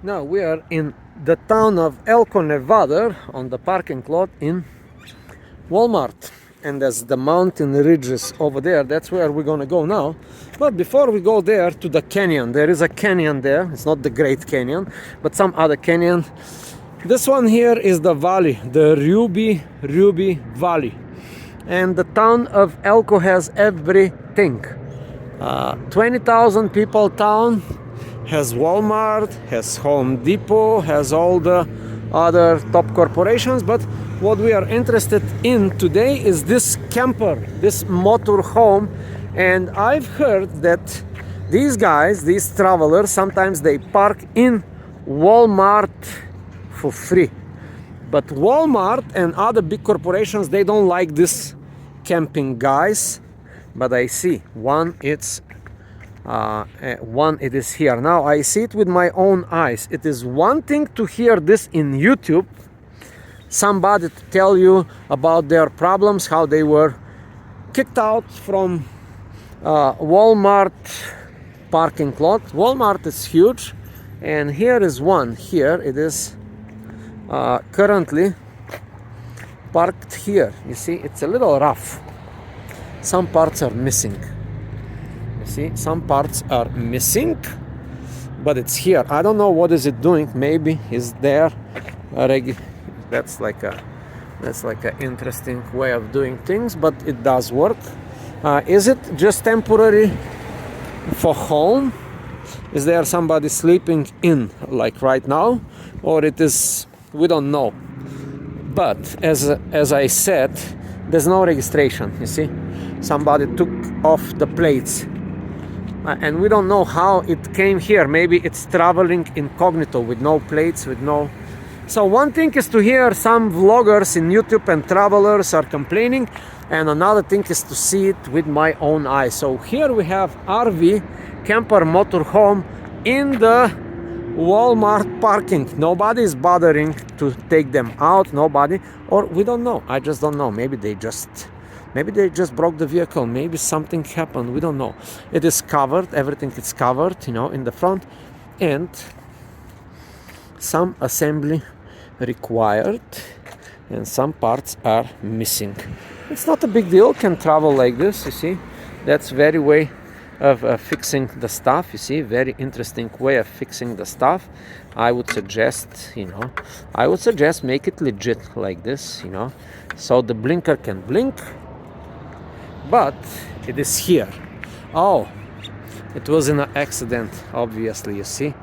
Now we are in the town of Elko, Nevada, on the parking lot in Walmart. And there's the mountain ridges over there. That's where we're gonna go now. But before we go there to the canyon, there is a canyon there. It's not the Great Canyon, but some other canyon. This one here is the valley, the Ruby Valley. And the town of Elko has everything. 20,000 people town, has Walmart, has Home Depot, has all the other top corporations. But what we are interested in today is this camper, this motor home. And I've heard that these guys, these travelers, sometimes they park in Walmart for free. But Walmart and other big corporations, they don't like this camping guys. But I see one, it is here. Now I see it with my own eyes. It is one thing to hear this in YouTube, somebody to tell you about their problems, how they were kicked out from Walmart parking lot. Walmart is huge, and here is one. Here it is currently parked here. You see, it's a little rough. Some parts are missing. You see, some parts are missing, but it's here. I don't know what is it doing. Maybe is there that's like a interesting way of doing things, but it does work. Is it just temporary for home? Is there somebody sleeping in like right now, or it is, we don't know. But as I said, there's no registration. You see, somebody took off the plates, and we don't know how it came here. Maybe it's traveling incognito with no plates, with no. So one thing is to hear some vloggers in YouTube and travelers are complaining, and another thing is to see it with my own eyes. So here we have RV camper motorhome in the Walmart parking. Nobody is bothering to take them out. Nobody, or we don't know. I just don't know. Maybe they just broke the vehicle. Maybe something happened. We don't know. It is covered. Everything is covered, you know, in the front, and some assembly required, and some parts are missing. It's not a big deal. Can travel like this. You see, that's very way of fixing the stuff. You see, very interesting way of fixing the stuff. I would suggest, make it legit like this, you know, so the blinker can blink. But it is here. Oh, it was in an accident, obviously. You see,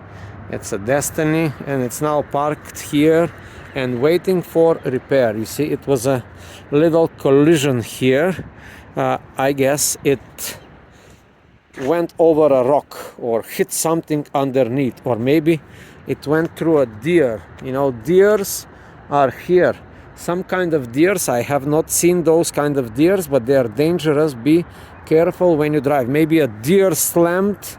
it's a Destiny, and it's now parked here and waiting for repair. You see, it was a little collision here. I guess it went over a rock or hit something underneath, or maybe it went through a deer. You know, deers are here. Some kind of deers, I have not seen those kind of deers, but they are dangerous. Be careful when you drive. Maybe a deer slammed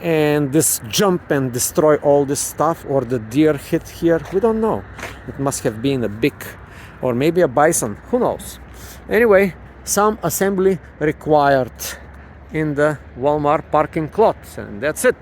and this jump and destroy all this stuff, or the deer hit here. We don't know. It must have been a big, or maybe a bison. Who knows? Anyway, some assembly required in the Walmart parking lot, and that's it.